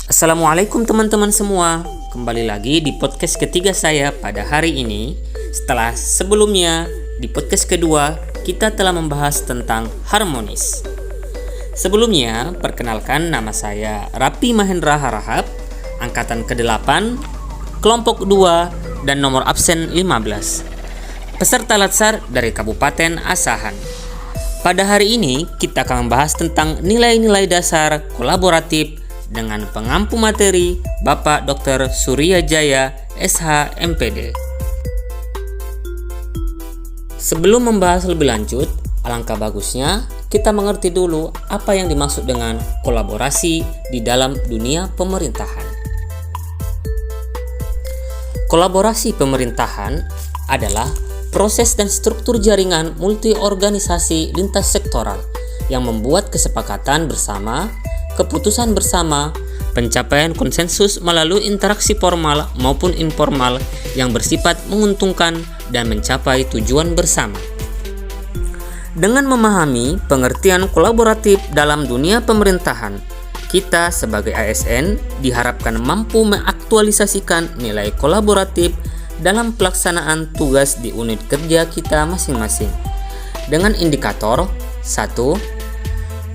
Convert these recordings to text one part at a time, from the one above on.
Assalamualaikum teman-teman semua. Kembali lagi di podcast ketiga saya pada hari ini. Setelah sebelumnya di podcast kedua kita telah membahas tentang harmonis. Sebelumnya perkenalkan, nama saya Rapi Mahendra Harahap, angkatan ke-8, kelompok 2 dan nomor absen 15. Peserta latsar dari Kabupaten Asahan. Pada hari ini kita akan membahas tentang nilai-nilai dasar kolaboratif dengan pengampu materi Bapak Dr. Surya Jaya, SH, MPD. Sebelum membahas lebih lanjut, alangkah bagusnya kita mengerti dulu apa yang dimaksud dengan kolaborasi di dalam dunia pemerintahan. Kolaborasi pemerintahan adalah proses dan struktur jaringan multi-organisasi lintas sektoral yang membuat kesepakatan bersama, keputusan bersama, pencapaian konsensus melalui interaksi formal maupun informal yang bersifat menguntungkan dan mencapai tujuan bersama. Dengan memahami pengertian kolaboratif dalam dunia pemerintahan, kita sebagai ASN diharapkan mampu mengaktualisasikan nilai kolaboratif dalam pelaksanaan tugas di unit kerja kita masing-masing. Dengan indikator 1.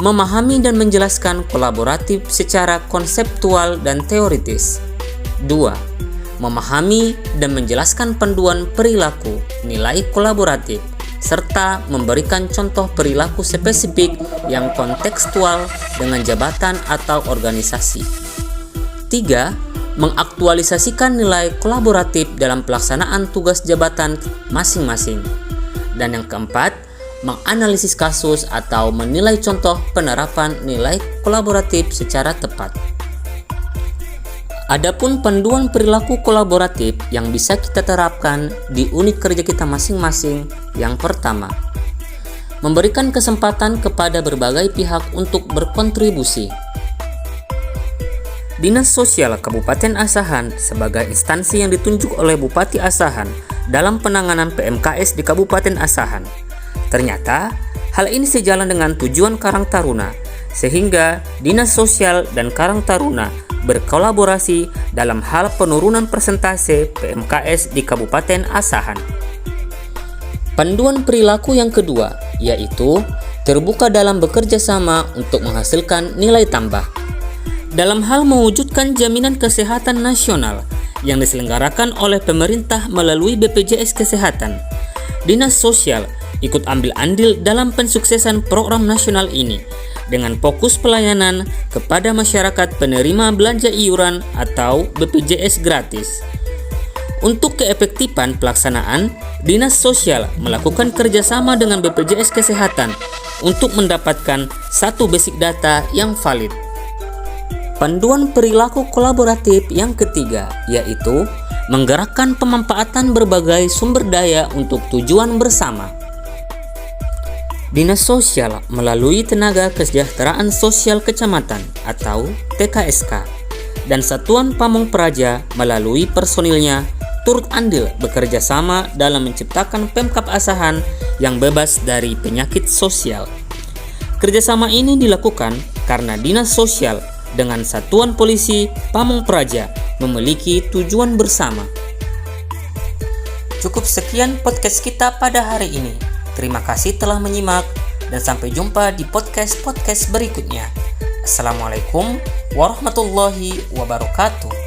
Memahami dan menjelaskan kolaboratif secara konseptual dan teoritis. 2. Memahami dan menjelaskan panduan perilaku nilai kolaboratif serta memberikan contoh perilaku spesifik yang kontekstual dengan jabatan atau organisasi. 3. Mengaktualisasikan nilai kolaboratif dalam pelaksanaan tugas jabatan masing-masing. Dan yang keempat, menganalisis kasus atau menilai contoh penerapan nilai kolaboratif secara tepat. Adapun panduan perilaku kolaboratif yang bisa kita terapkan di unit kerja kita masing-masing, yang pertama, memberikan kesempatan kepada berbagai pihak untuk berkontribusi. Dinas Sosial Kabupaten Asahan sebagai instansi yang ditunjuk oleh Bupati Asahan dalam penanganan PMKS di Kabupaten Asahan. Ternyata, hal ini sejalan dengan tujuan Karang Taruna, sehingga Dinas Sosial dan Karang Taruna berkolaborasi dalam hal penurunan persentase PMKS di Kabupaten Asahan. Panduan perilaku yang kedua, yaitu terbuka dalam bekerja sama untuk menghasilkan nilai tambah. Dalam hal mewujudkan jaminan kesehatan nasional yang diselenggarakan oleh pemerintah melalui BPJS Kesehatan, Dinas Sosial ikut ambil andil dalam pensuksesan program nasional ini dengan fokus pelayanan kepada masyarakat penerima belanja iuran atau BPJS gratis. Untuk keefektifan pelaksanaan, Dinas Sosial melakukan kerjasama dengan BPJS Kesehatan untuk mendapatkan satu basic data yang valid. Panduan perilaku kolaboratif yang ketiga, yaitu menggerakkan pemanfaatan berbagai sumber daya untuk tujuan bersama. Dinas Sosial melalui Tenaga Kesejahteraan Sosial Kecamatan atau TKSK dan Satuan Pamong Praja melalui personilnya turut andil bekerja sama dalam menciptakan Pemkab Asahan yang bebas dari penyakit sosial. Kerjasama ini dilakukan karena Dinas Sosial dengan Satuan Polisi Pamong Praja memiliki tujuan bersama. Cukup sekian podcast kita pada hari ini. Terima kasih telah menyimak dan sampai jumpa di podcast berikutnya. Assalamualaikum warahmatullahi wabarakatuh.